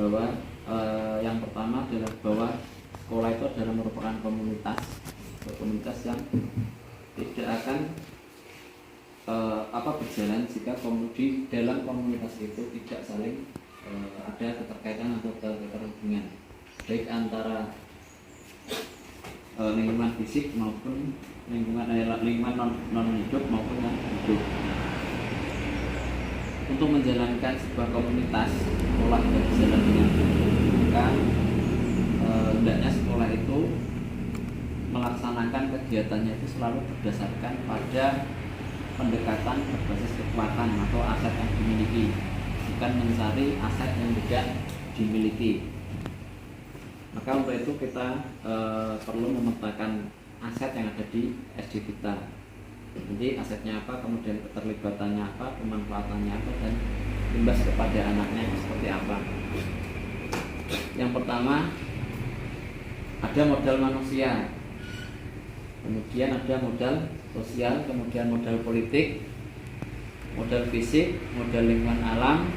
bahwa yang pertama adalah bahwa sekolah itu adalah merupakan komunitas yang tidak akan berjalan jika di dalam komunitas itu tidak saling ada keterkaitan atau keterhubungan baik antara lingkungan fisik maupun lingkungan non hidup maupun yang hidup. Untuk menjalankan sebuah komunitas sekolah yang berjalan dengan maka hendaknya sekolah itu melaksanakan kegiatannya itu selalu berdasarkan pada pendekatan berbasis kekuatan atau aset yang dimiliki, bukan mencari aset yang tidak dimiliki. Maka untuk itu kita perlu memetakan aset yang ada di SD kita. Jadi asetnya apa, kemudian keterlibatannya apa, pemanfaatannya apa, dan imbas kepada anaknya seperti apa. Yang pertama ada modal manusia, kemudian ada modal sosial, kemudian modal politik, modal fisik, modal lingkungan alam,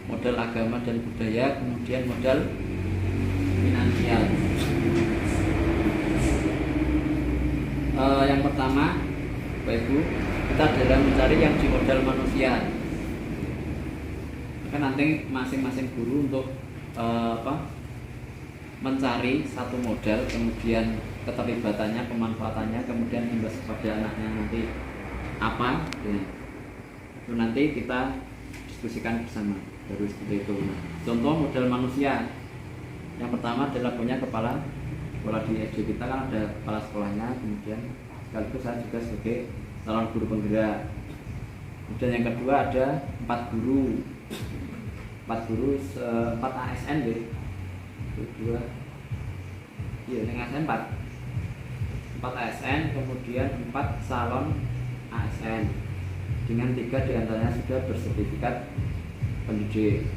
modal agama dan budaya, kemudian modal finansial. Yang pertama, Bapak Ibu, kita adalah mencari yang di modal manusia. Maka nanti masing-masing guru untuk mencari satu modal, kemudian keterlibatannya, pemanfaatannya, kemudian imbas kepada anaknya nanti apa, itu nanti kita diskusikan bersama. Baru seperti itu. Nah, contoh modal manusia, yang pertama adalah punya kepala sekolah. Di SD kita kan ada kepala sekolahnya, kemudian sekaligus saya juga sebagai calon guru penggerak. Kemudian yang kedua ada 4 guru, 4 ASN deh. Kedua, iya, yang ASN 4 ASN, kemudian 4 salon ASN dengan 3 diantaranya sudah bersertifikat pendidik.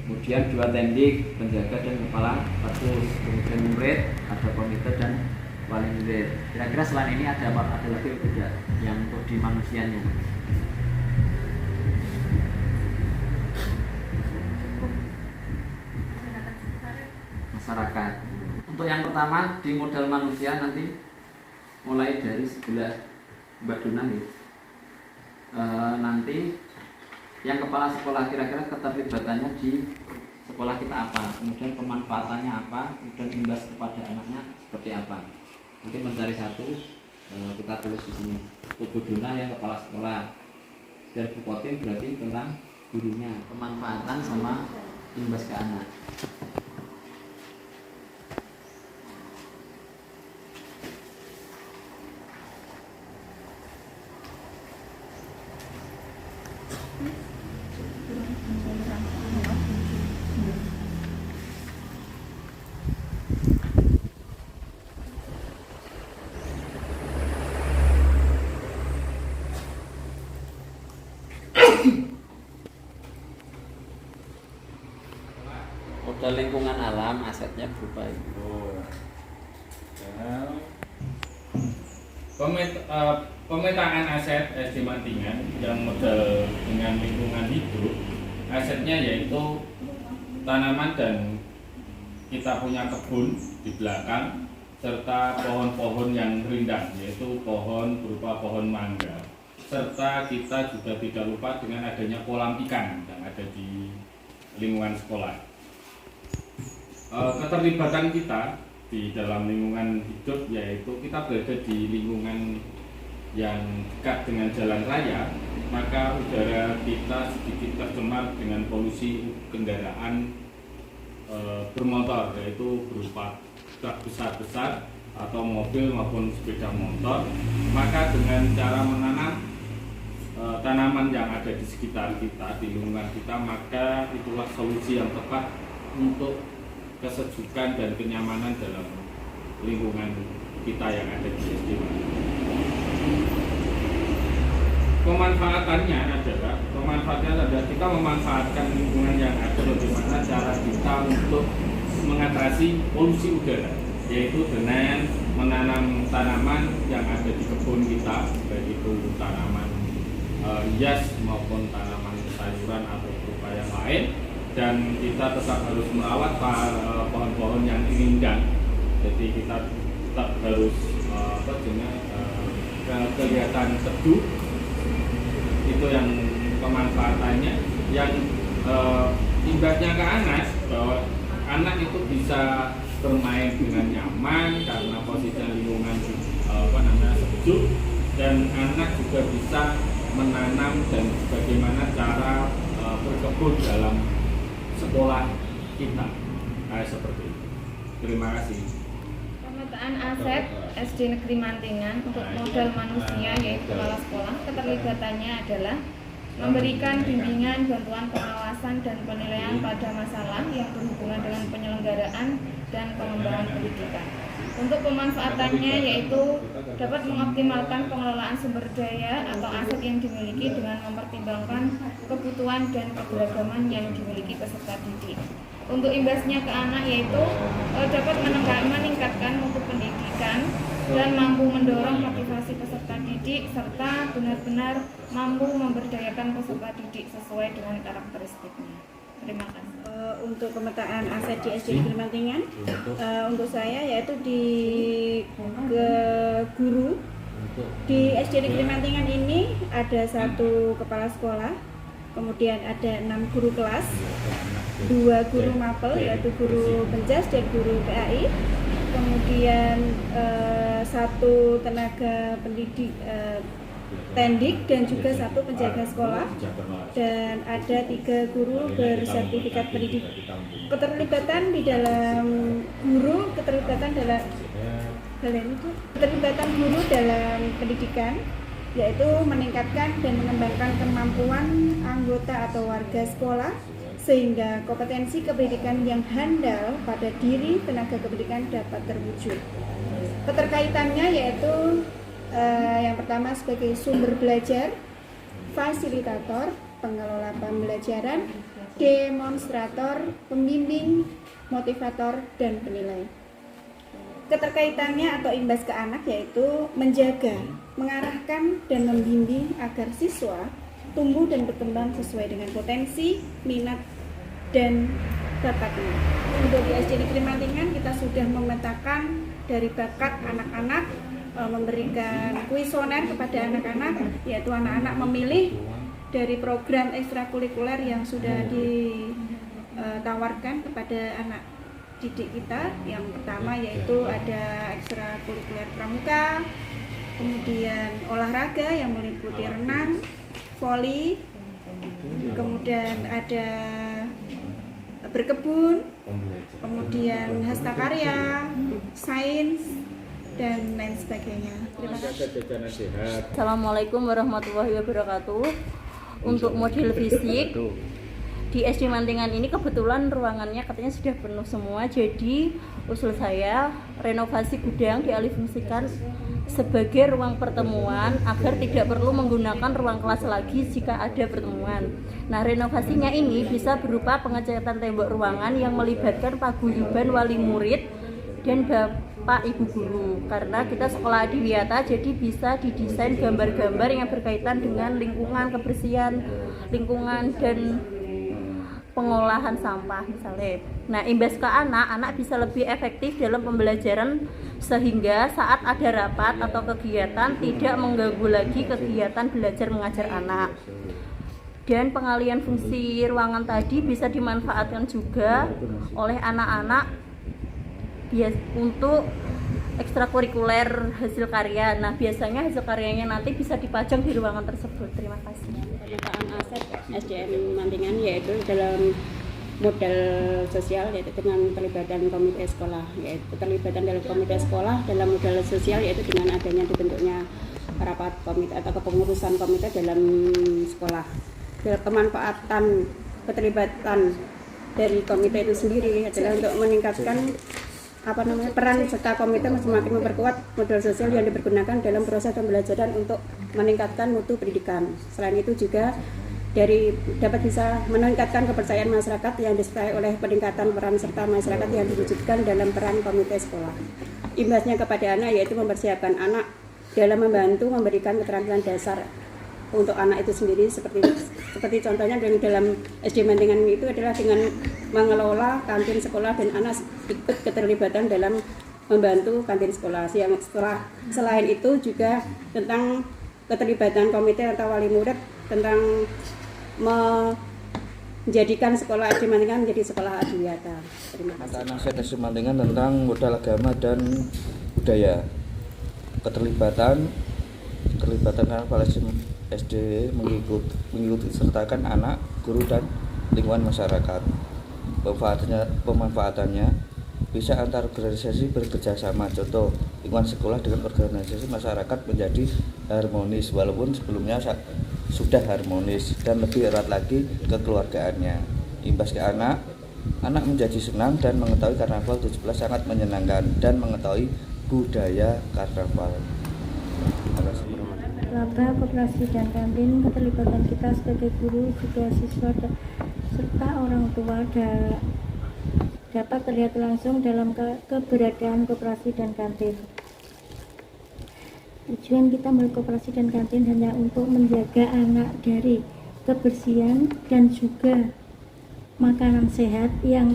Kemudian 2 tendik, penjaga dan kepala perpus. Kemudian murid, ada komite dan wali murid. Kira-kira selain ini ada lagi tidak yang untuk di manusianya? Masyarakat. Untuk yang pertama di modal manusia nanti mulai dari sebelah Mbak Duna nih. Nanti yang kepala sekolah kira-kira keterlibatannya di sekolah kita apa, kemudian pemanfaatannya apa, kemudian imbas kepada anaknya seperti apa. Nanti mencari satu, kita tulis di sini. Bu Duna yang kepala sekolah dan Bu Kotim berarti tentang gurunya, pemanfaatan sama imbas ke anak. Modal lingkungan alam, asetnya berupa itu. Pemetaan aset SD Mantingan yang modal dengan lingkungan hidup, asetnya yaitu tanaman dan kita punya kebun di belakang serta pohon-pohon yang rindang, yaitu pohon berupa pohon mangga, serta kita juga tidak lupa dengan adanya kolam ikan yang ada di lingkungan sekolah. Keterlibatan kita di dalam lingkungan hidup yaitu kita berada di lingkungan yang dekat dengan jalan raya, maka udara kita sedikit tercemar dengan polusi kendaraan bermotor, yaitu berupa truk besar-besar atau mobil maupun sepeda motor. Maka dengan cara menanam tanaman yang ada di sekitar kita, di lingkungan kita, maka itulah solusi yang tepat untuk kesejukan dan kenyamanan dalam lingkungan kita yang ada di SD. Pemanfaatannya adalah kita memanfaatkan lingkungan yang ada, bagaimana cara kita untuk mengatasi polusi udara, yaitu dengan menanam tanaman yang ada di kebun kita, baik itu tanaman hias maupun tanaman sayuran atau berupa yang lain. dan kita tetap harus merawat pohon-pohon yang rindang. Jadi kita tetap harus kelihatan teduh. Itu yang pemanfaatannya. Yang imbasnya ke anak, bahwa anak itu bisa bermain dengan nyaman karena posisi lingkungan sejuk, dan anak juga bisa menanam dan bagaimana cara berkebun dalam sekolah kita. Seperti itu. Terima kasih. Pemetaan aset SD Negeri Mantingan untuk modal manusia yaitu kepala sekolah, keterlibatannya adalah memberikan bimbingan, bantuan pengawasan dan penilaian pada masalah yang berhubungan dengan penyelenggaraan dan pengembangan pendidikan. Untuk pemanfaatannya yaitu dapat mengoptimalkan pengelolaan sumber daya atau aset yang dimiliki dengan mempertimbangkan kebutuhan dan keberagaman yang dimiliki peserta didik. Untuk imbasnya ke anak yaitu dapat meningkatkan mutu pendidikan dan mampu mendorong motivasi peserta didik serta benar-benar mampu memberdayakan peserta didik sesuai dengan karakteristiknya. Terima kasih. Untuk pemetaan aset di SD Negeri Mantingan, untuk saya yaitu di guru di SD Negeri Mantingan ini ada 1 kepala sekolah, kemudian ada 6 guru kelas, 2 guru mapel yaitu guru penjas dan guru PAI, kemudian 1 tenaga pendidik tendik dan juga 1 penjaga sekolah, dan ada 3 guru bersertifikat pendidik. Keterlibatan di dalam guru, keterlibatan guru dalam pendidikan yaitu meningkatkan dan mengembangkan kemampuan anggota atau warga sekolah sehingga kompetensi kependidikan yang handal pada diri tenaga kependidikan dapat terwujud. Keterkaitannya yaitu yang pertama sebagai sumber belajar, fasilitator, pengelola pembelajaran, demonstrator, pembimbing, motivator, dan penilai. Keterkaitannya atau imbas ke anak yaitu menjaga, mengarahkan, dan membimbing agar siswa tumbuh dan berkembang sesuai dengan potensi, minat, dan bakatnya. Untuk di SD Negeri Mantingan kita sudah memetakan dari bakat anak-anak, memberikan kuisoner kepada anak-anak, yaitu anak-anak memilih dari program ekstrakurikuler yang sudah ditawarkan kepada anak didik kita. Yang pertama yaitu ada ekstrakurikuler pramuka, kemudian olahraga yang meliputi renang, voli, kemudian ada berkebun, kemudian hastakarya, sains, dan lain sebagainya. Terima kasih. Assalamualaikum warahmatullahi wabarakatuh. Untuk model fisik di SD Mantingan ini kebetulan ruangannya katanya sudah penuh semua. Jadi usul saya renovasi gudang dialihfungsikan sebagai ruang pertemuan agar tidak perlu menggunakan ruang kelas lagi jika ada pertemuan. Nah, renovasinya ini bisa berupa pengecatan tembok ruangan yang melibatkan paguyuban wali murid dan Bapak Ibu guru, karena kita sekolah adiwiyata jadi bisa didesain gambar-gambar yang berkaitan dengan lingkungan, kebersihan lingkungan dan pengolahan sampah misalnya. Nah, imbas ke anak bisa lebih efektif dalam pembelajaran sehingga saat ada rapat atau kegiatan tidak mengganggu lagi kegiatan belajar mengajar anak. Dan pengalian fungsi ruangan tadi bisa dimanfaatkan juga oleh anak-anak untuk ekstrakurikuler hasil karya. Nah, biasanya hasil karyanya nanti bisa dipajang di ruangan tersebut. Terima kasih. Pemetaan aset SDN Mantingan yaitu dalam modal sosial yaitu dengan terlibatan komite sekolah, yaitu terlibatan dalam komite sekolah dalam modal sosial yaitu dengan adanya dibentuknya rapat komite atau kepengurusan komite dalam sekolah. Kemanfaatan keterlibatan dari komite itu sendiri adalah untuk meningkatkan peran serta komite semakin memperkuat modal sosial yang dipergunakan dalam proses pembelajaran untuk meningkatkan mutu pendidikan. Selain itu juga dapat bisa meningkatkan kepercayaan masyarakat yang disertai oleh peningkatan peran serta masyarakat yang diwujudkan dalam peran komite sekolah. Imbasnya kepada anak yaitu mempersiapkan anak dalam membantu memberikan keterampilan dasar untuk anak itu sendiri seperti seperti contohnya dalam SD Mantingan itu adalah dengan mengelola kantin sekolah dan anak ikut keterlibatan dalam membantu kantin sekolah. Yang selain itu juga tentang keterlibatan komite atau wali murid tentang menjadikan sekolah SD Mantingan menjadi sekolah adiwiyata. Terima kasih. Nasihat SD Mantingan tentang modal agama dan budaya. Keterlibatan anak SD mengikuti sertakan anak, guru dan lingkungan masyarakat. Pemanfaatannya bisa antar organisasi bekerja sama. Contoh, lingkungan sekolah dengan organisasi masyarakat menjadi harmonis walaupun sebelumnya sudah harmonis dan lebih erat lagi kekeluargaannya. Imbas ke anak menjadi senang dan mengetahui karnaval 17 sangat menyenangkan dan mengetahui budaya karnaval. Laba, koperasi dan kantin, keterlibatan kita sebagai guru, juga siswa serta orang tua dapat terlihat langsung dalam keberadaan koperasi dan kantin. Tujuan kita melalui koperasi dan kantin hanya untuk menjaga anak dari kebersihan dan juga makanan sehat yang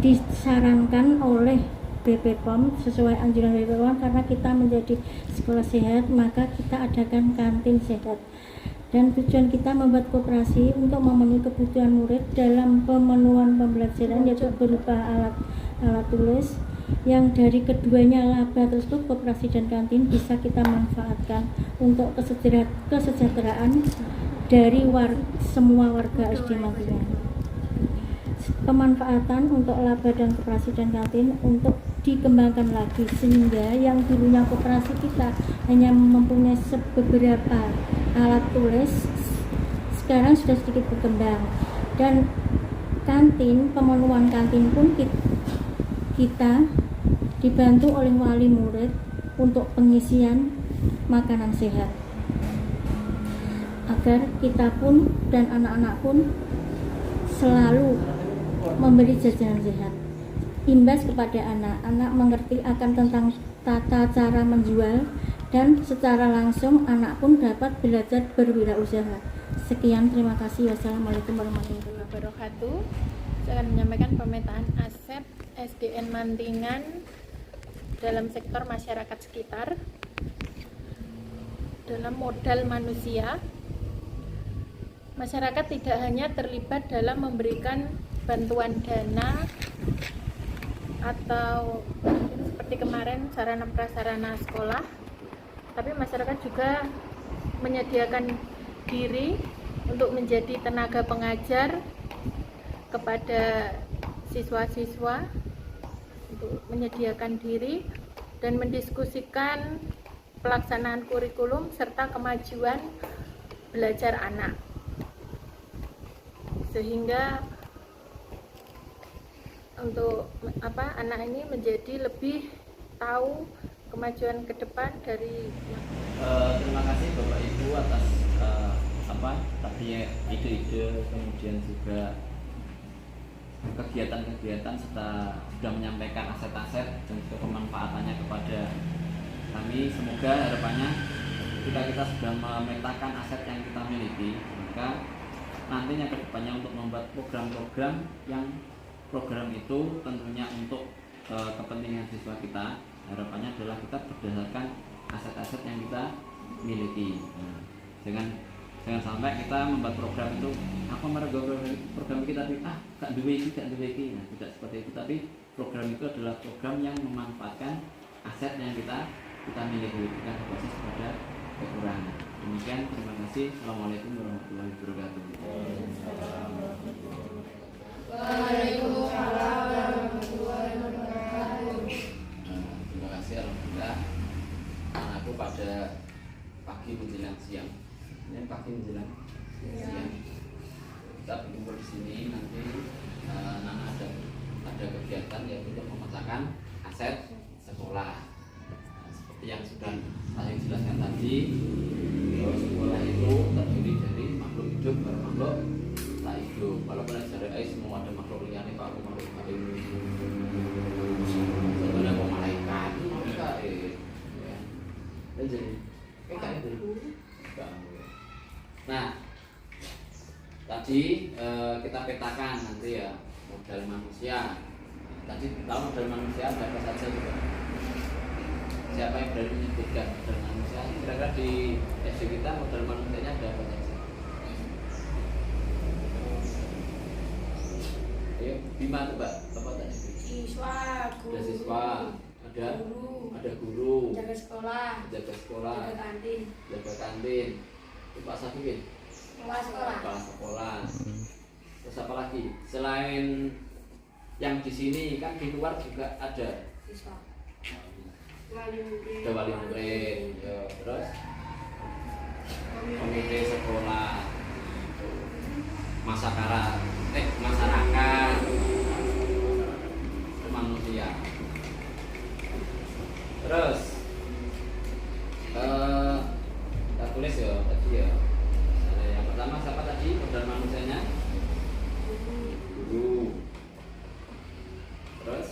disarankan oleh BPOM sesuai anjuran BPOM. Karena kita menjadi sekolah sehat, maka kita adakan kantin sehat. Dan tujuan kita membuat koperasi untuk memenuhi kebutuhan murid dalam pemenuhan pembelajaran, yaitu berupa alat tulis yang dari keduanya laba tersebut koperasi dan kantin bisa kita manfaatkan untuk kesejahteraan dari semua warga SD Mantingan. Pemanfaatan untuk laba dan koperasi dan kantin untuk dikembangkan lagi, sehingga yang dulunya koperasi kita hanya mempunyai beberapa alat tulis, sekarang sudah sedikit berkembang. Dan kantin, pemenuhan kantin pun kita dibantu oleh wali murid untuk pengisian makanan sehat, agar kita pun dan anak-anak pun selalu memberi jajanan sehat. Imbas kepada anak mengerti akan tentang tata cara menjual, dan secara langsung anak pun dapat belajar berwirausaha. Sekian, terima kasih. Wassalamualaikum warahmatullahi wabarakatuh. Saya akan menyampaikan pemetaan aset SDN Mantingan dalam sektor masyarakat sekitar. Dalam modal manusia, masyarakat tidak hanya terlibat dalam memberikan bantuan dana atau seperti kemarin sarana prasarana sekolah, tapi masyarakat juga menyediakan diri untuk menjadi tenaga pengajar kepada siswa-siswa, untuk menyediakan diri dan mendiskusikan pelaksanaan kurikulum serta kemajuan belajar anak, sehingga untuk anak ini menjadi lebih tahu kemajuan ke depan dari. Terima kasih Bapak Ibu atas tadi ide-ide, kemudian juga kegiatan-kegiatan serta sudah menyampaikan aset-aset dan juga pemanfaatannya kepada kami. Semoga harapannya kita sudah memetakan aset yang kita miliki, maka nantinya ke depannya untuk membuat program-program yang program itu tentunya untuk kepentingan siswa kita, harapannya adalah kita berdasarkan aset-aset yang kita miliki. Jangan sampai kita membuat program itu program kita gak duwe iki. Nah, tidak seperti itu, tapi program itu adalah program yang memanfaatkan aset yang kita miliki, bukan berbasis pada kekurangan. Demikian, terima kasih. Assalamualaikum warahmatullahi wabarakatuh. Waalaikumsalam warahmatullahi wabarakatuh. Terima kasih, alhamdulillah. Anakku pada pagi menjelang siang. Ini pagi menjelang siang. Kita berkumpul di sini, nanti anak ada kegiatan yaitu untuk memecahkan aset sekolah. Seperti yang sudah saya jelaskan tadi, bahwa sekolah itu terdiri dari makhluk hidup dan makhluk tak hidup. Walaupun syariah semua ada makhluk liane, Pak, makhluk gaib. Sebenarnya kok malaikat, jadi kayak itu. Tadi kita petakan nanti ya modal manusia. Tadi tahu modal manusia ada apa saja juga. Siapa yang berani menyebutkan modal manusia? Kira-kira di SD kita modal manusianya ada apa saja? Ayo, Bima coba, apa tadi? Siswa, guru, Ada siswa, ada guru, jaga sekolah, jaga sekolah, jaga kantin, jaga kantin. Itu Pak Safikin, kepala sekolah, kepala sekolah. Terus apa lagi? Selain yang di sini kan di luar juga ada siswa, ada wali murid, ya. Terus komite sekolah, masyarakat, manusia. Terus kita tulis ya tadi ya. Ada yang pertama siapa tadi modal manusianya? Guru. Terus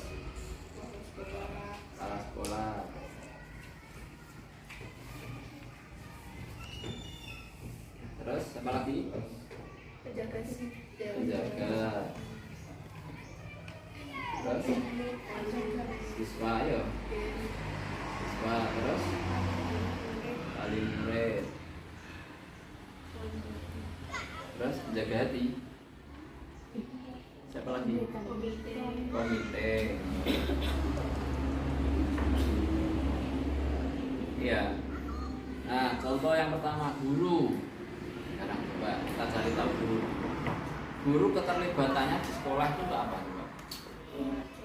kepala sekolah. Terus apa lagi? penjaga Penjaga. Terus siswa ya. Siswa terus wali murid. Terus penjaga hati. Siapa lagi? Komite. Iya. Nah, contoh yang pertama guru. Sekarang coba kita cari tahu guru. Guru keterlibatannya di sekolah itu untuk apa? Coba?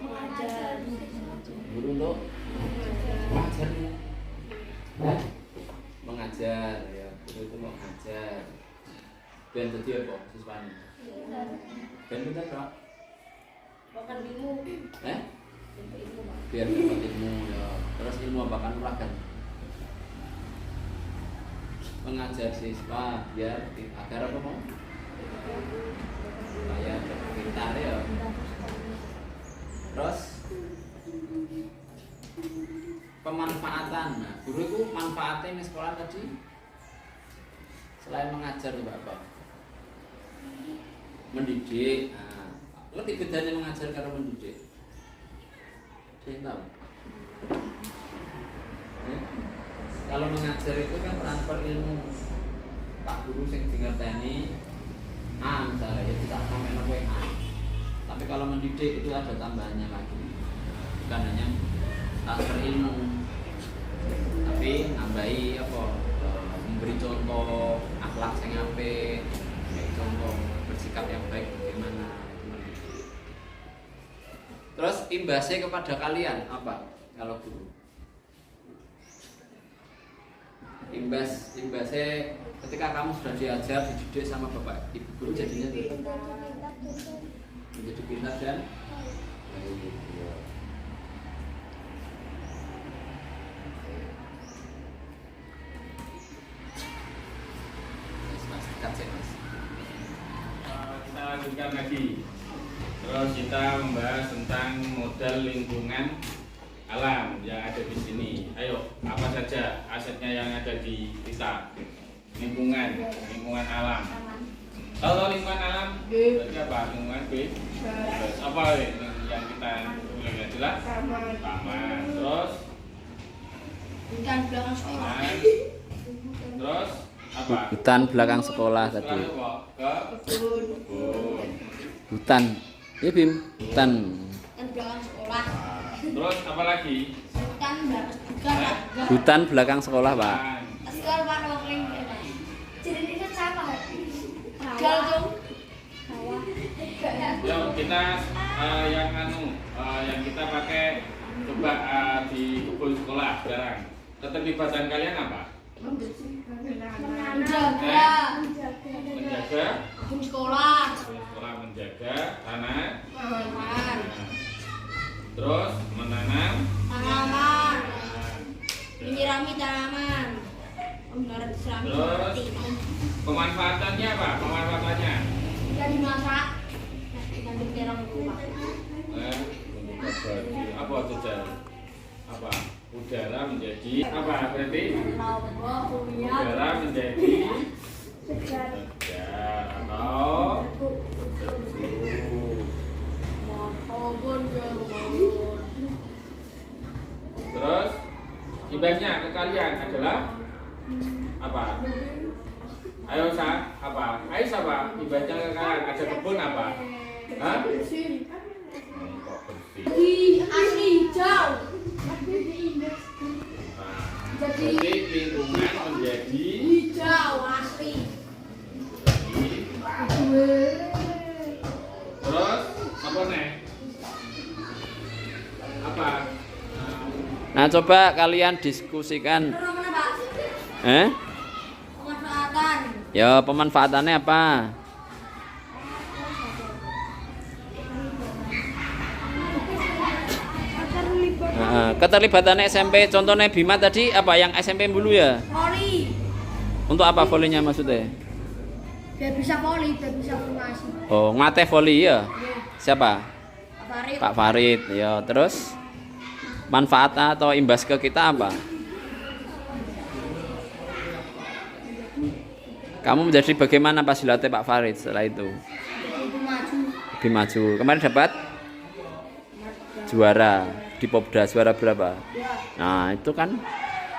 mengajar, Guru untuk mengajar. Mengajar ya. Guru itu mengajar. Ben jadi apa siswanya? Ben pinter Pak. bahkan ilmu, Biar dapat ilmu ya. Terus ilmu apa kan kan? Mengajar siswa biar agar apa mau? Supaya pintar ya. Terus pemanfaatan. Nah, guru itu manfaatnya di sekolah tadi selain mengajar juga apa? Mendidik. Nah, lebih bedanya mengajar karena mendidik. Saya tahu. Kalau mengajar itu kan transfer ilmu. Pak guru sing ngerteni A misalnya ya kita sampai nopo A. Tapi kalau mendidik itu ada tambahannya lagi. Bukan hanya transfer ilmu, tapi nambahi apa? Memberi contoh akhlak sing apik, contoh bersikap yang baik bagaimana. Terus imbasnya kepada kalian apa? Kalau guru imbasnya ketika kamu sudah diajar, dididik sama bapak ibu guru jadinya menjadi pintar dan baik. Mas, Kita lanjutkan lagi. Terus kita membahas tentang modal lingkungan alam yang ada di sini. Ayo, apa saja asetnya yang ada di kita? Lingkungan alam. Kalau lingkungan alam, berarti apa? Lingkungan B. Terus apa yang kita boleh jelas? Taman. Terus hutan belakang sekolah, taman. Terus apa? hutan belakang sekolah tadi. Lalu kok ke kebun, kebun. Hutan. Ya Bim, hutan. dan belakang sekolah, Terus apa lagi? hutan belakang sekolah, Hutan belakang sekolah, Pak. Taman. sekolah warna kering, jadi ini siapa? Galung, Yuk kita yang kita pakai coba di kebun sekolah sekarang. Keterlibatan kalian apa? menjaga Menjaga kebun sekolah, kebun sekolah, menjaga tanah, tanaman, terus menanam, tanaman, menyirami tanaman, membarat serami terus seperti pemanfaatannya apa? Pemanfaatannya dan dimasak, dan diterang rumah. untuk berbagi apa saja? Apa? Udara menjadi apa berarti? Udara menjadi segar atau imbasnya ke kalian adalah apa? Ayo apa? Ayo siapa? Imbasnya ke kalian ada kebun apa? Hah? Kok bersih? Asli hijau. Jadi lingkungan menjadi Hijau asli. terus apa nih? Apa? Nah, coba kalian diskusikan. Pemanfaatan. Ya, pemanfaatannya apa? Keterlibatannya SMP, contohnya Bima tadi apa yang SMP dulu ya? Voli. Untuk apa volinya maksudnya? Biar bisa voli, biar bisa formasi. Oh, ngelatih voli ya? Siapa? Farid. Pak Farid. Ya, terus manfaat atau imbas ke kita apa? Kamu menjadi bagaimana pas dilatih Pak Farid setelah itu? Lebih maju. Lebih maju. Kemarin dapat juara di Popda, juara berapa? Nah, itu kan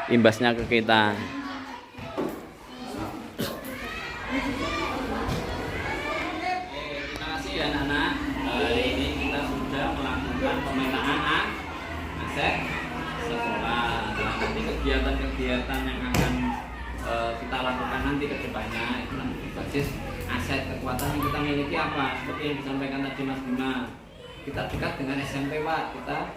imbasnya ke kita. Terima kasih ya anak-anak. Hari ini kita sudah melakukan pemetaan aset sekolah. Nah, nanti kegiatan-kegiatan yang akan kita lakukan nanti ke depannya itu nanti berbasis aset kekuatan yang kita miliki apa? Seperti yang disampaikan tadi Mas Bima. Kita dekat dengan SMP Pak, kita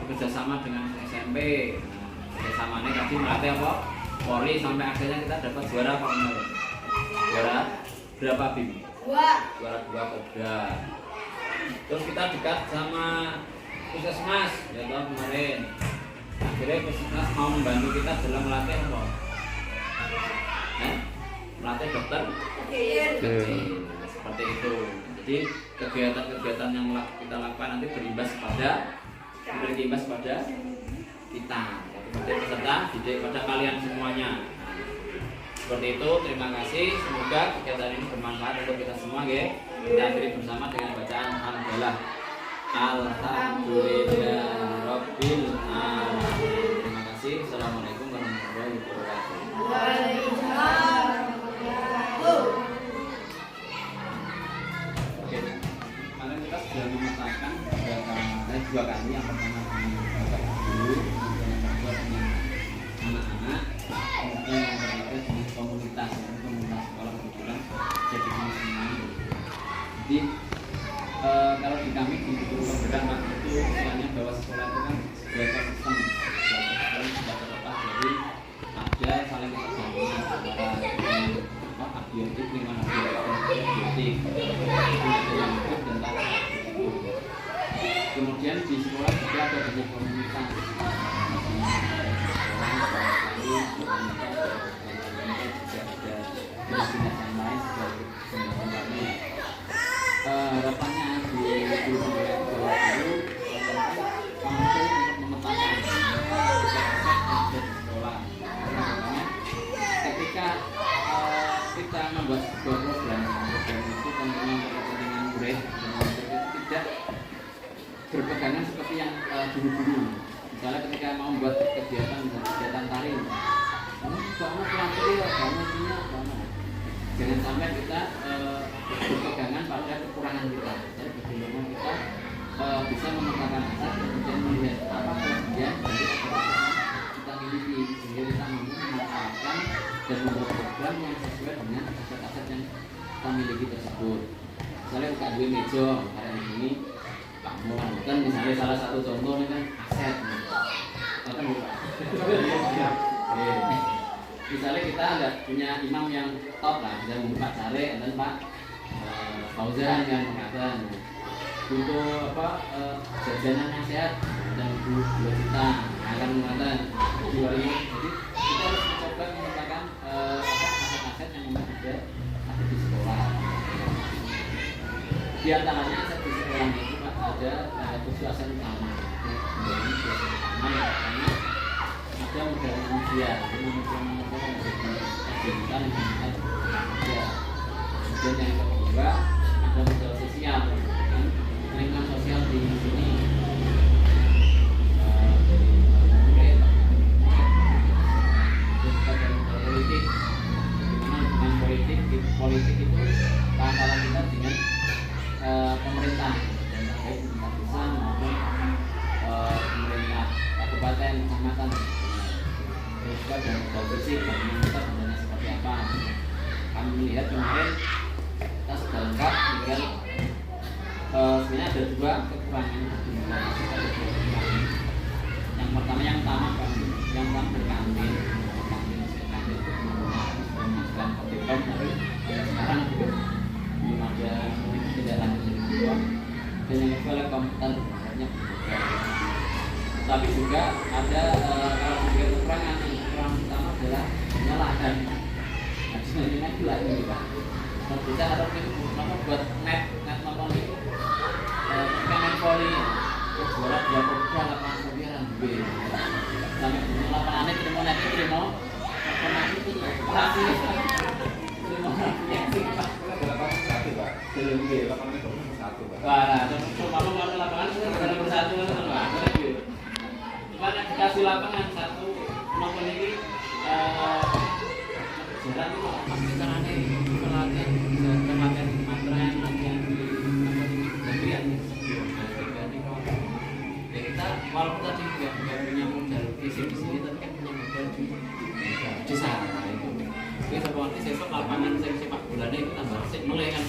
bekerja sama dengan SMP. Nah, kerjasamanya tadi melatih apa? Polri sampai akhirnya kita dapat juara apa kemarin? Juara berapa Bim? Juara 2 Popda. Terus kita dekat sama Puskesmas ya tahun kemarin. Akhirnya Puskesmas mau membantu kita dalam melatih apa? Melatih dokter? Seperti itu. Jadi kegiatan-kegiatan yang kita lakukan nanti berimbas pada kita, seperti peserta didik pada kalian semuanya. Seperti itu, terima kasih. Semoga kegiatan ini bermanfaat untuk kita semua, ya. Kita akhiri bersama dengan bacaan alhamdulillah. Alhamdulillahirabbil alamin. Terima kasih. Assalamualaikum warahmatullahi wabarakatuh. Waalaikumsalam. Oke, kemarin kita sudah memetakan dua kali. Yang pertama dengan bapak guru, kemudian yang kedua dengan anak-anak, kemudian yang ketiga dengan komunitas, yaitu komunitas sekolah kebetulan jadi musliman. Jadi kalau di kami di guru pemberdayaan itu istilahnya bahwa sekolah itu kan sebuah sistem, sekolah sudah terlepas dari ada saling ketergantungan antara abiotik dengan abiotik, kemudian di sekolah juga ada banyak komunitas, harapannya di guru pemberdayaan mampu untuk memetakan aset sekolah. Ketika kita membuat sebuah program itu tentunya untuk kepentingan murid itu tidak berpegangan seperti yang dulu-dulu. Misalnya ketika mau membuat kegiatan tari, kamu pelatih ya, kamu punya, jangan sampai kita berpegangan pada kekurangan kita. Jadi bagaimana kita bisa memetakan aset kemudian melihat apa kelebihan dari kita miliki sehingga kita mampu memanfaatkan dan membuat program yang sesuai dengan aset-aset yang kita miliki tersebut. Misalnya buka dua meja hari ini, kamu kan misalnya salah satu contohnya kan aset. Misalnya kita ada punya imam yang top lah, bisa membuka cari dan Pak Fauzan yang mengatakan untuk jajanan yang sehat dan 2 juta akan mengatakan 2.000. Jadi kita harus mencoba memetakan aset-aset yang memang ada di sekolah. Di antaranya aset di sekolah itu Pak ada 7 aset utama. Karena ada modal manusia, jadi manusia yang menjadikan yang ada. Kemudian yang kedua ada modal sosial, lingkungan sosial di sini. dilihat kemarin kita sudah lengkap, tinggal sebenarnya ada dua kekurangan. Yang pertama yang utama berkantin mengajukan Koptikom, tapi sekarang belum ada tidak lanjut kedua. Dan yang kedua adalah komputer banyak. Tapi juga ada kalau tiga kekurangan, yang utama adalah menyalahkan. Nah, sebenarnya itu lagi Pak. Kalau kita harap buat net nonton itu ketika main volley juara 23 lapangan sembilan B sampai lapangannya terima netnya terima pelatih terima kalau lapangan itu bersatu kan cuma dikasih lapangan satu nonton ini jalan itu pasti caranya pelatihan materi latihan kita walaupun tadi nggak punya modal fisik di sini, tapi kan punya modal di sana itu. Kita berarti besok lapangan sepak bola ini tambah sih mulai kan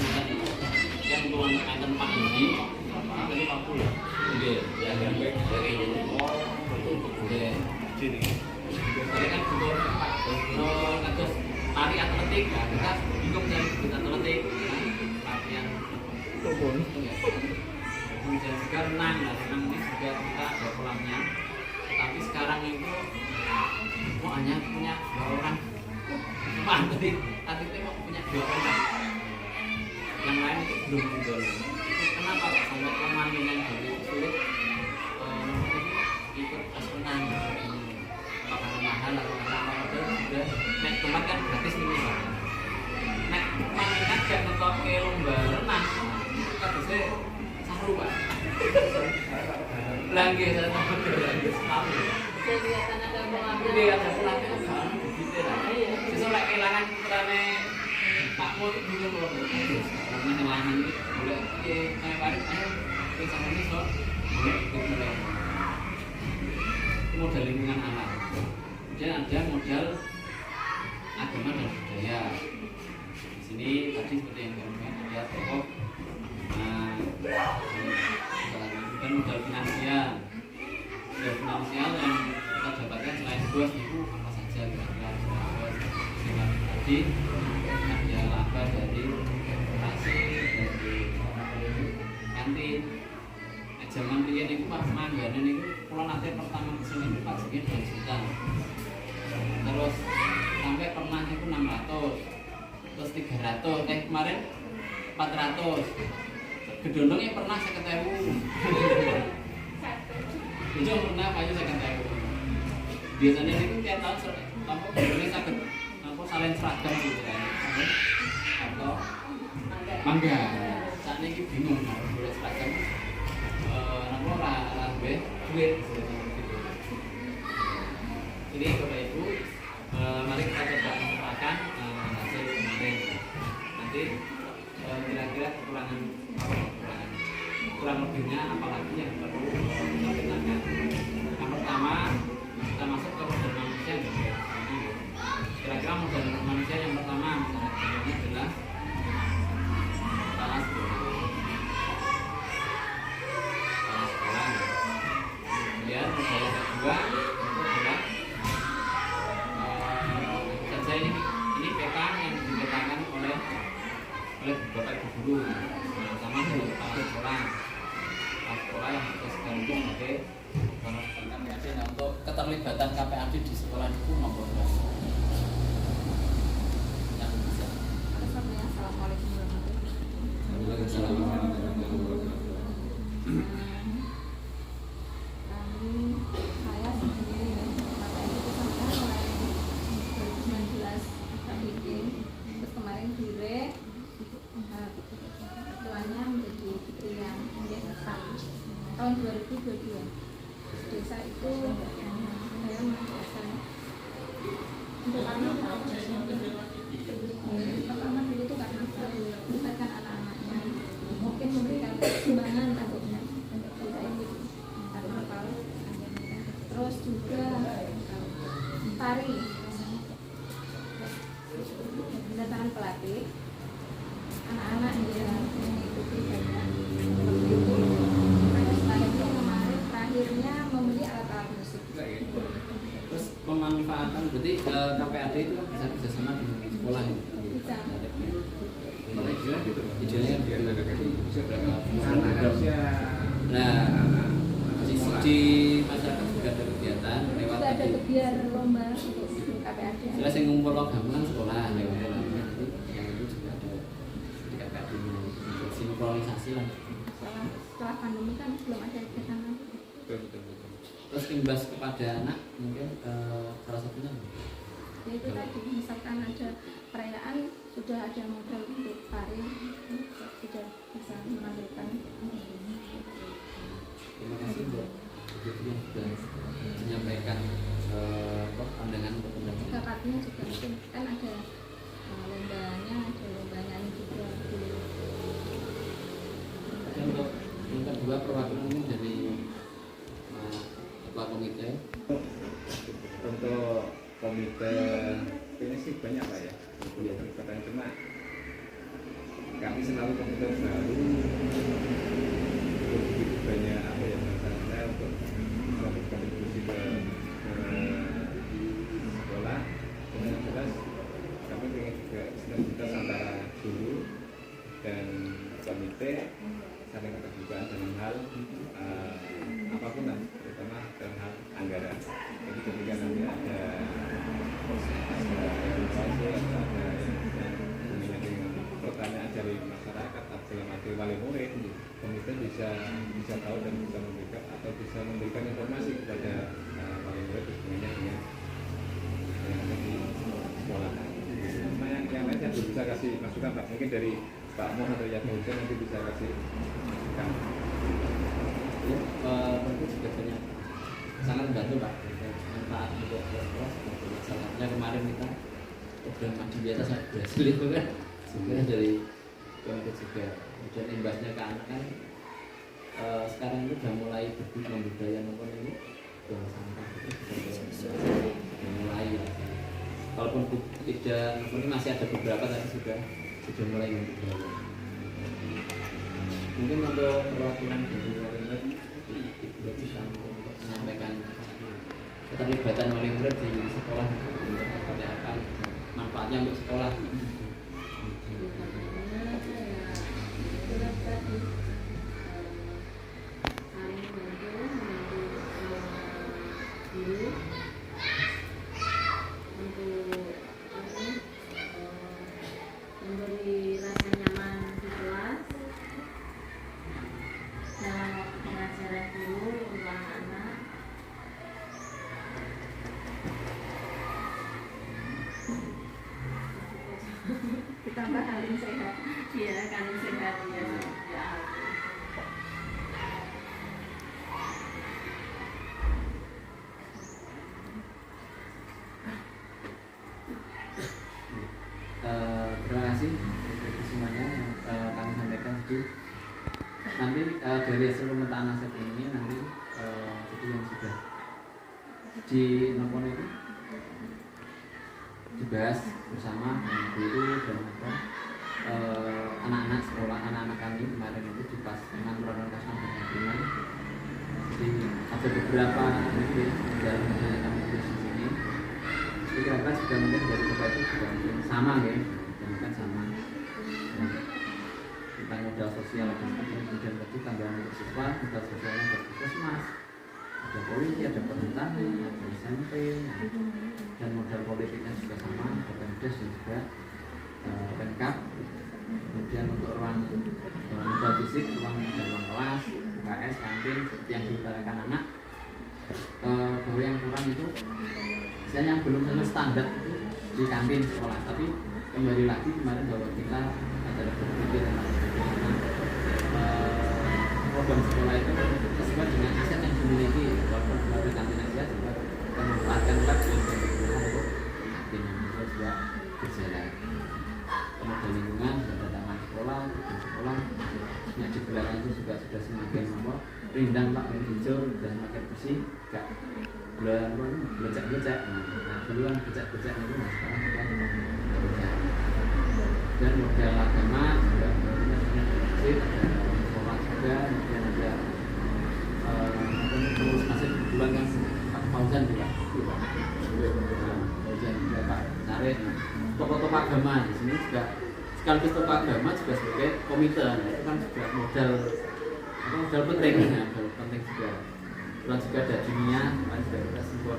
yang untuk anak tempat ini lapangan dari 40 ya yang baik dari ini boleh sini. Jadi kan untuk sepak bola terus lari atletik, kita bingung dari atletik latihan turun. Kemudian juga renang ini juga kita ada kolamnya, tapi sekarang itu hanya punya 2 orang atletnya mau punya 2 orang, yang lain itu belum muncul. Kenapa Pak sampai pemandangan dari sulit ikut kelas renang? Apakah mahal atau karena modal sudah naik tempat kan gratis nih Pak. Naik pemandangan gak nonton ke lomba renang, kita bisa Pak. Belanja saya takut belanja sekali. Kegiatan ada pengambil. Dia ada pelatihan kan begitu lah. Sesuai kehilangan putrane Pak Mo itu juga belum. Karena kehilangan itu boleh kayak kemarin ayo kita ini so boleh mulai. Modal lingkungan alam. Kemudian ada modal agama dan budaya. Di sini tadi seperti yang kami ada tokoh. Dan modal finansial yang kita dapatkan selain bos itu apa saja kira-kira dengan tadi ada laba dari operasi dari kantin. Zaman riyen itu pas mangganan itu kalau nanti pertama kesini itu pas sekian 2 juta, terus sampai pernah itu 600, terus 300, kemarin 400. Gedondongnya pernah 50.000. Gedong pernah payu 50.000. Biasanya itu tiap tahun lampu gedongnya sakit lampu salin seragam gitu kan. Atau mangga. Saat ini bingung harus boleh seragam. Lampu rambe duit. Jadi Bapak Ibu, mari kita coba melupakan hasil kemarin. Nanti kira-kira kekurangan kurang lebihnya apalagi yang perlu kita petakan. Yang pertama kita masuk ke modal manusia. Kira-kira modal manusia yang pertama misalnya adalah kepala sekolah. Kemudian modal yang kedua itu adalah saja ini PK yang dipetakan oleh Bapak Ibu guru, sama dengan kepala sekolah yang kita sekaligus sebagai KPAD. Nah, untuk keterlibatan KPAD di sekolah itu nomor berapa? Yang bisa. Assalamualaikum warahmatullahi wabarakatuh. Saya sendiri KPAD itu sebenarnya mulai 2019 kita bikin, terus kemarin Dure ketuanya menjadi Fitria tahun 2022. Desa itu saya mengatakan untuk kami pertama dulu itu karena membesarkan anak-anaknya, mungkin memberikan sumbangan nantinya untuk desa ini karena kalau terus juga tari, kedatangan pelatih berarti KPAD itu kan bisa kerjasama dengan sekolah ya? Bisa. Idealnya nah di masyarakat juga ada kegiatan lewat Juga ada kegiatan lomba untuk KPAD. jelas yang ngumpul gamelan sekolah lewat lomba nanti yang itu juga ada di KPAD untuk sinkronisasi lah. Setelah pandemi kan belum ada kegiatan lagi. Terus imbas kepada anak mungkin salah satunya Ya itu tadi misalkan ada perayaan sudah ada modal untuk tari sudah bisa menampilkan. terima kasih buat ibu yang sudah menyampaikan pandangan untuk pendapat. Kakaknya juga mungkin kan ada lombanya, ada lomba nyanyi juga dulu. Dan untuk yang kedua perwakilan mungkin dari ketua komite. Untuk komite ini sih banyak Pak ya, pertanyaan cuma kami selalu komite selalu begitu banyak apa ya masalahnya untuk bisa berkontribusi ke sekolah. Dengan jelas kami ingin juga sinergitas antara guru dan komite saling keterbukaan dalam hal apapun lah, terutama dalam hal anggaran. Jadi ketika nanti ada pertanyaan dari masyarakat dalam arti wali murid, komite bisa tahu dan bisa memberikan atau bisa memberikan informasi kepada wali murid hubungannya dengan yang ada di sekolah. Nah, yang lain saya belum bisa kasih masukan Pak, mungkin dari Pak Moh atau Yatmo Hussein nanti bisa kasih masukan. Ya, tentu juga banyak sangat membantu Pak manfaat untuk sekolah seperti salah satunya kemarin kita program maju di atas berhasil itu kan sebenarnya dari komite juga. Kemudian imbasnya ke anak kan sekarang itu sudah mulai budaya nonton ini buang sampah itu sudah mulai ya. Walaupun tidak nonton ini masih ada beberapa tapi sudah mulai budaya. Mungkin untuk perwakilan dari wali murid Ibu bisa menyampaikan keterlibatan wali murid di sekolah seperti apa manfaatnya untuk sekolah. Memberi rasa nyaman di kelas dalam waktu pengajaran guru untuk anak-anak. Ditambah kalian sehat. Iya, kan sehat ya. Ya. Terima kasih untuk semuanya yang kami sampaikan itu. Nanti dari hasil pemetaan aset ini nanti jadi yang sudah di Nopon itu dibahas bersama dengan guru dan anak-anak sekolah, anak-anak kami kemarin itu di pas dengan program Kasman dan Bimbingan. Jadi ada beberapa mungkin dalam yang kami tulis di sini. Kira-kira juga mungkin dari Bapak itu juga mungkin sama ya, dan sama. Tentang modal sosial dan kemudian tadi tambahan untuk siswa, modal sosialnya ada puskesmas, ada polisi, ada perhutani, ada SMP, dan modal politiknya juga sama, ada Pemdes dan juga Pemkab. Kemudian untuk ruang modal fisik, ruang kelas, UKS, kantin, seperti yang diutarakan anak. Bahwa yang kurang itu misalnya yang belum sama standar itu di kantin sekolah, tapi kembali lagi kemarin bahwa kita ada berpikir tentang program sekolah itu sesuai dengan aset yang dimiliki. Walaupun melalui kantin aja juga kita memanfaatkan lab yang berguna untuk kantin yang juga berjalan. Kemudian lingkungan, ada taman sekolah, gedung sekolah, yang di belakang itu juga sudah semakin rindang Pak, hijau dan semakin bersih, gak belecak-belecak. Nah dulu kan becak-becak itu, nah sekarang sudah belecak. Dan model agama juga punya masjid, ada sekolah juga, kemudian ada pengurus masjid kebetulan kan Pak Fauzan juga. Jadi agama di sini juga sekaligus tokoh agama juga sebagai komite, itu kan juga modal penting ya, modal penting juga. Dan juga ada dunia, kan juga kita simbol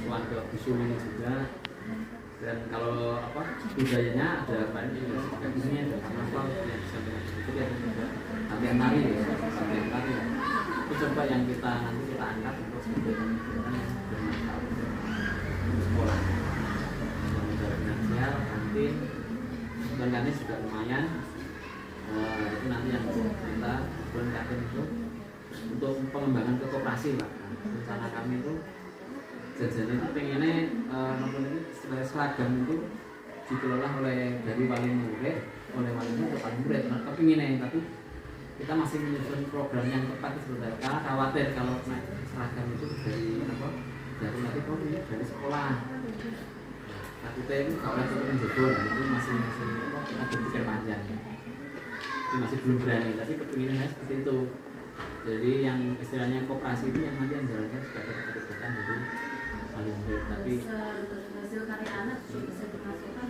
keluarga Busung ini juga. Dan kalau budayanya ada apa ini juga di sini ada karnaval yang bisa itu ya juga latihan tari ya, latihan tari ya. Itu coba yang kita nanti kita angkat untuk sebagai kegiatan yang bermanfaat untuk sekolah. Yang ada finansial, kantin, dan kantin juga lumayan. Itu nanti yang kita bulan kantin itu untuk pengembangan ke koperasi lah. Rencana kami itu jajan itu pengennya seragam itu dikelola oleh dari wali murid ke wali murid. Nah, kepinginnya tapi kita masih menyusun program yang tepat sebenarnya karena khawatir kalau naik seragam itu dari sekolah. Takutnya itu kalau itu jebol, itu masih kita berpikir panjang. Itu masih belum berani, tapi kepinginnya seperti itu. Jadi yang istilahnya koperasi itu yang nanti yang jalankan juga keterlibatan jadi wali murid. Tapi hasil karya anak juga bisa dimasukkan.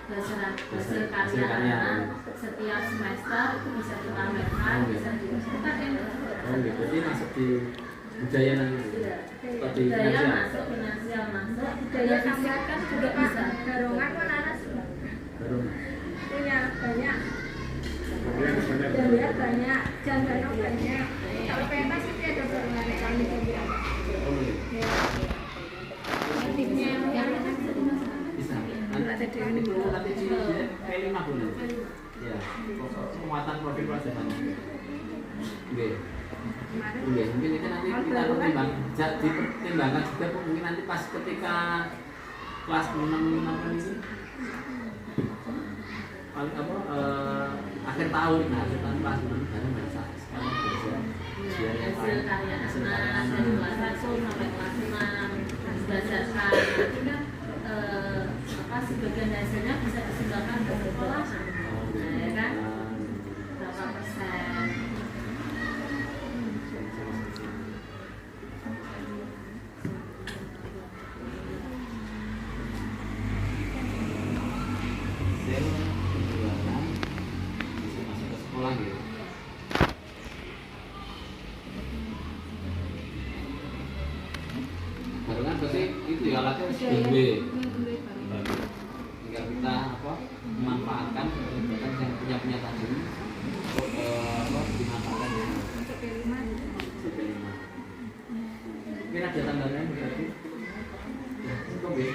Hasil karya Setiap semester itu bisa dipamerkan, bisa dimasukkan. Oh gitu, jadi masuk di budaya nanti. Budaya masuk, finansial masuk, budaya fisik kan juga bisa. Barongan kan anak Barongan. punya banyak. Jambia banyak, jambia banyak. Kalau pentas itu ada barongan kami juga. Motifnya yang Bisa. Nanti perlu nanti P5 dulu. Ya, penguatan profil pelajaran. Oke. Mungkin itu nanti kita dipertimbangkan juga mungkin nanti pas ketika kelas 6 ini akhir tahun kelas 6 baru merasa sekarang biar yang Hasil karya anak dari kelas 1 sampai kelas 6 berdasarkan nanti kan sebagian hasilnya bisa disumbangkan ke sekolah. Nah, ya kan? Berapa persen? Barengan berarti itu ya alatnya tinggal kita memanfaatkan kegiatan yang punya tadi untuk dimanfaatkan CP5. Mungkin ada tambahan berarti cukup ya,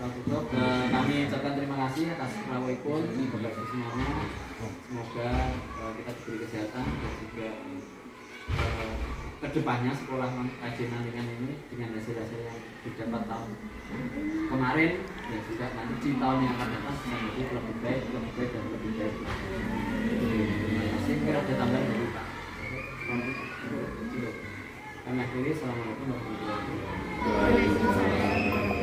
cukup. Kami ucapkan terima kasih atas Rawipun Bapak semuanya. Semoga kita diberi kesehatan dan juga kedepannya sekolah kajian nantikan ini dengan hasil-hasil yang didapat tahun kemarin dan juga nanti di tahun yang akan datang bisa menjadi lebih baik dan lebih baik. Terima kasih. Kira ada tambahan dari Pak. Kami akhiri. Assalamualaikum warahmatullahi wabarakatuh.